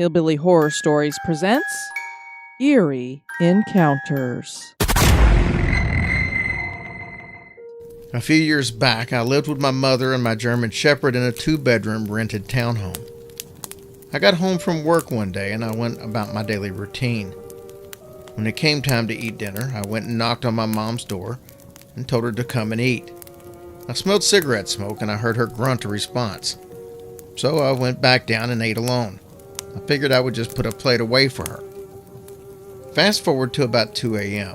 Hillbilly Horror Stories presents Eerie Encounters. A few years back, I lived with my mother and my German Shepherd in a 2-bedroom rented townhome. I got home from work one day and I went about my daily routine. When it came time to eat dinner, I went and knocked on my mom's door and told her to come and eat. I smelled cigarette smoke and I heard her grunt a response. So I went back down and ate alone. I figured I would just put a plate away for her. Fast forward to about 2 a.m.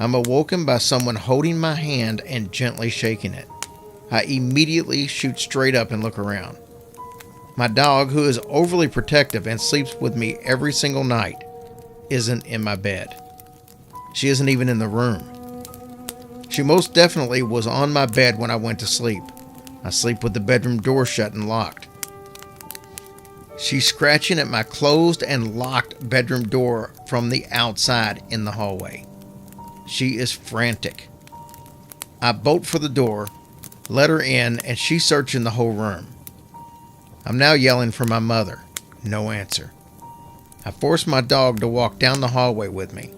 I'm awoken by someone holding my hand and gently shaking it. I immediately shoot straight up and look around. My dog, who is overly protective and sleeps with me every single night, isn't in my bed. She isn't even in the room. She most definitely was on my bed when I went to sleep. I sleep with the bedroom door shut and locked. She's scratching at my closed and locked bedroom door from the outside in the hallway. She is frantic. I bolt for the door, let her in, and she's searching the whole room. I'm now yelling for my mother. No answer. I force my dog to walk down the hallway with me.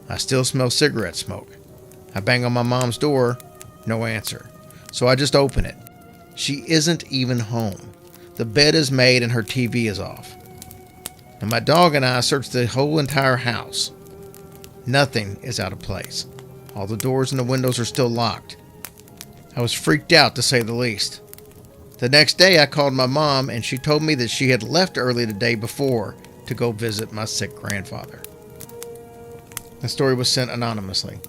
I still smell cigarette smoke. I bang on my mom's door. No answer. So I just open it. She isn't even home. The bed is made and her TV is off. And my dog and I search the whole entire house. Nothing is out of place. All the doors and the windows are still locked. I was freaked out, to say the least. The next day I called my mom and she told me that she had left early the day before to go visit my sick grandfather. The story was sent anonymously.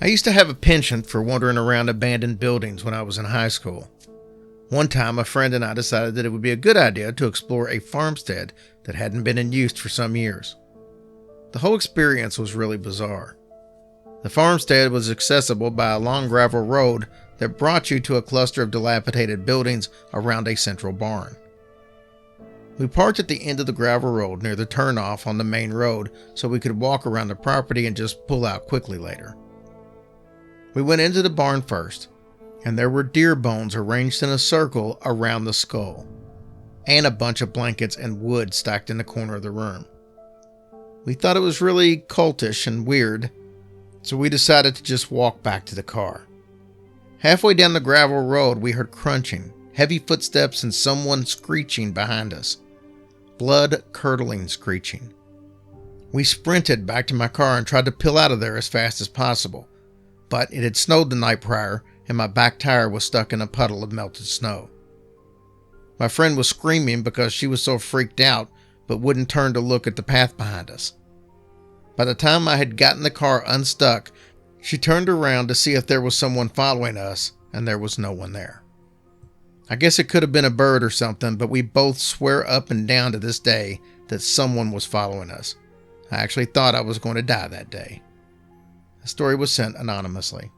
I used to have a penchant for wandering around abandoned buildings when I was in high school. One time, a friend and I decided that it would be a good idea to explore a farmstead that hadn't been in use for some years. The whole experience was really bizarre. The farmstead was accessible by a long gravel road that brought you to a cluster of dilapidated buildings around a central barn. We parked at the end of the gravel road near the turnoff on the main road so we could walk around the property and just pull out quickly later. We went into the barn first, and there were deer bones arranged in a circle around the skull, and a bunch of blankets and wood stacked in the corner of the room. We thought it was really cultish and weird, so we decided to just walk back to the car. Halfway down the gravel road, we heard crunching, heavy footsteps, and someone screeching behind us. Blood-curdling screeching. We sprinted back to my car and tried to peel out of there as fast as possible. But it had snowed the night prior, and my back tire was stuck in a puddle of melted snow. My friend was screaming because she was so freaked out, but wouldn't turn to look at the path behind us. By the time I had gotten the car unstuck, she turned around to see if there was someone following us, and there was no one there. I guess it could have been a bird or something, but we both swear up and down to this day that someone was following us. I actually thought I was going to die that day. The story was sent anonymously.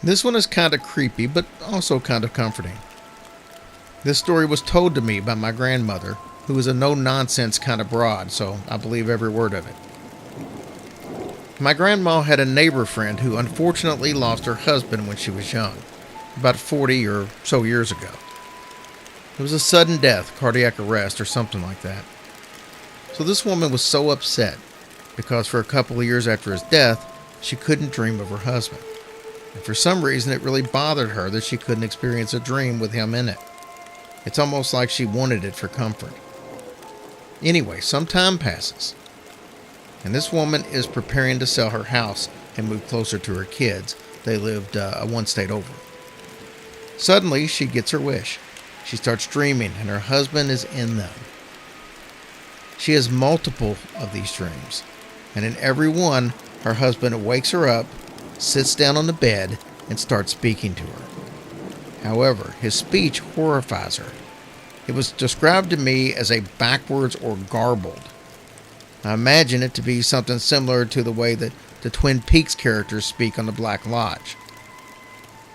This one is kind of creepy, but also kind of comforting. This story was told to me by my grandmother, who is a no-nonsense kind of broad, so I believe every word of it. My grandma had a neighbor friend who unfortunately lost her husband when she was young, about 40 or so years ago. It was a sudden death, cardiac arrest, or something like that. So this woman was so upset because for a couple of years after his death, she couldn't dream of her husband. And for some reason, it really bothered her that she couldn't experience a dream with him in it. It's almost like she wanted it for comfort. Anyway, some time passes, and this woman is preparing to sell her house and move closer to her kids. They lived one state over. Suddenly, she gets her wish. She starts dreaming, and her husband is in them. She has multiple of these dreams, and in every one, her husband wakes her up, sits down on the bed, and starts speaking to her. However, his speech horrifies her. It was described to me as a backwards or garbled. I imagine it to be something similar to the way that the Twin Peaks characters speak on the Black Lodge.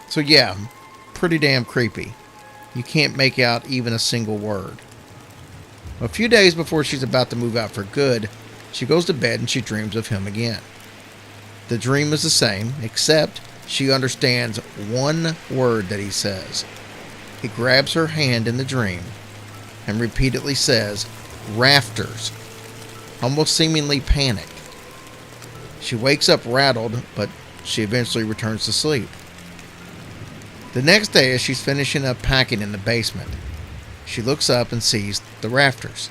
So yeah, pretty damn creepy. You can't make out even a single word. A few days before she's about to move out for good, she goes to bed and she dreams of him again. The dream is the same, except she understands one word that he says. He grabs her hand in the dream and repeatedly says, "Rafters," almost seemingly panicked. She wakes up rattled, but she eventually returns to sleep. The next day, as she's finishing up packing in the basement, she looks up and sees the rafters.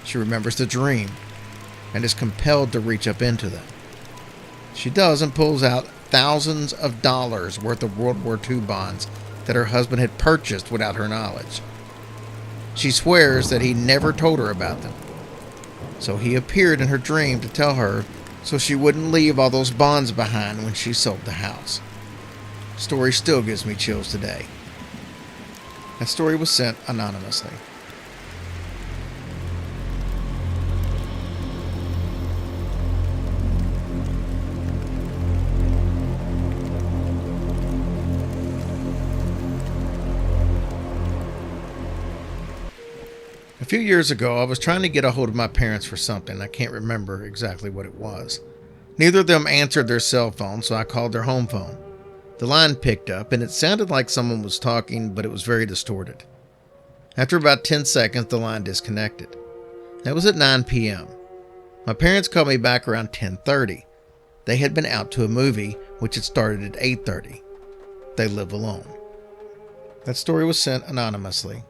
She remembers the dream and is compelled to reach up into them. She does and pulls out thousands of dollars worth of World War II bonds that her husband had purchased without her knowledge. She swears that he never told her about them. So he appeared in her dream to tell her so she wouldn't leave all those bonds behind when she sold the house. The story still gives me chills today. That story was sent anonymously. A few years ago, I was trying to get a hold of my parents for something. I can't remember exactly what it was. Neither of them answered their cell phone, so I called their home phone. The line picked up, and it sounded like someone was talking, but it was very distorted. After about 10 seconds, the line disconnected. That was at 9 p.m. My parents called me back around 10:30. They had been out to a movie, which had started at 8:30. They live alone. That story was sent anonymously.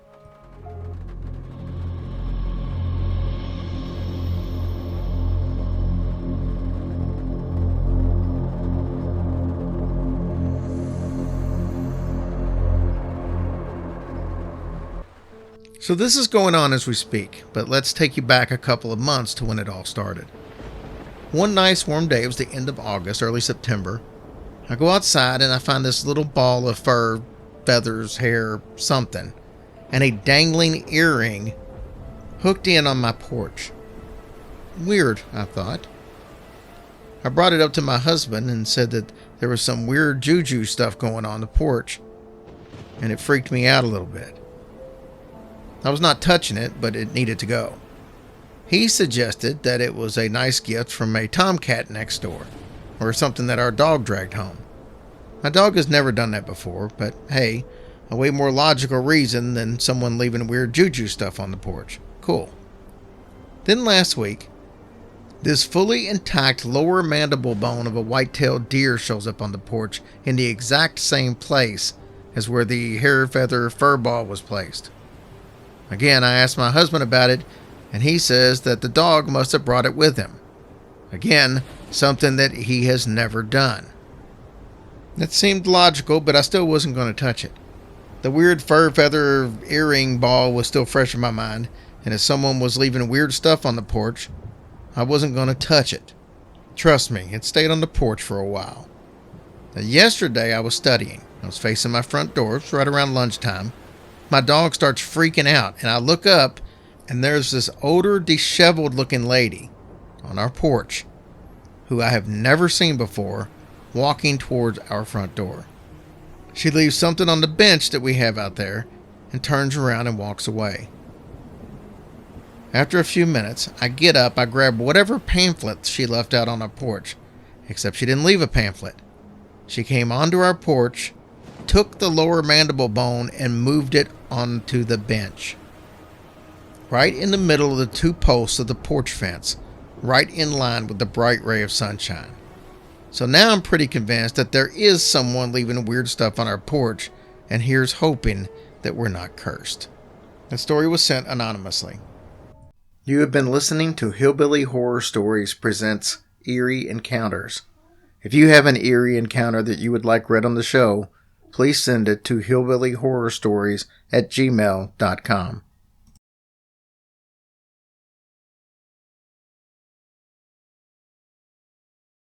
So this is going on as we speak, but let's take you back a couple of months to when it all started. One nice warm day, it was the end of August, early September. I go outside and I find this little ball of fur, feathers, hair, something, and a dangling earring hooked in on my porch. Weird, I thought. I brought it up to my husband and said that there was some weird juju stuff going on the porch, and it freaked me out a little bit. I was not touching it, but it needed to go. He suggested that it was a nice gift from a tomcat next door, or something that our dog dragged home. My dog has never done that before, but hey, a way more logical reason than someone leaving weird juju stuff on the porch. Cool. Then last week, this fully intact lower mandible bone of a white-tailed deer shows up on the porch in the exact same place as where the hair feather fur ball was placed. Again, I asked my husband about it, and he says that the dog must have brought it with him. Again, something that he has never done. That seemed logical, but I still wasn't going to touch it. The weird fur feather earring ball was still fresh in my mind, and if someone was leaving weird stuff on the porch, I wasn't going to touch it. Trust me, it stayed on the porch for a while. Now, yesterday I was studying. I was facing my front door. It's right around lunchtime. My dog starts freaking out, and I look up, and there's this older, disheveled-looking lady on our porch who I have never seen before, walking towards our front door. She leaves something on the bench that we have out there and turns around and walks away. After a few minutes, I get up, I grab whatever pamphlet she left out on our porch, except she didn't leave a pamphlet. She came onto our porch, took the lower mandible bone, and moved it onto the bench. Right in the middle of the two posts of the porch fence, right in line with the bright ray of sunshine. So now I'm pretty convinced that there is someone leaving weird stuff on our porch, and here's hoping that we're not cursed. The story was sent anonymously. You have been listening to Hillbilly Horror Stories presents Eerie Encounters. If you have an eerie encounter that you would like read on the show, please send it to hillbillyhorrorstories@gmail.com.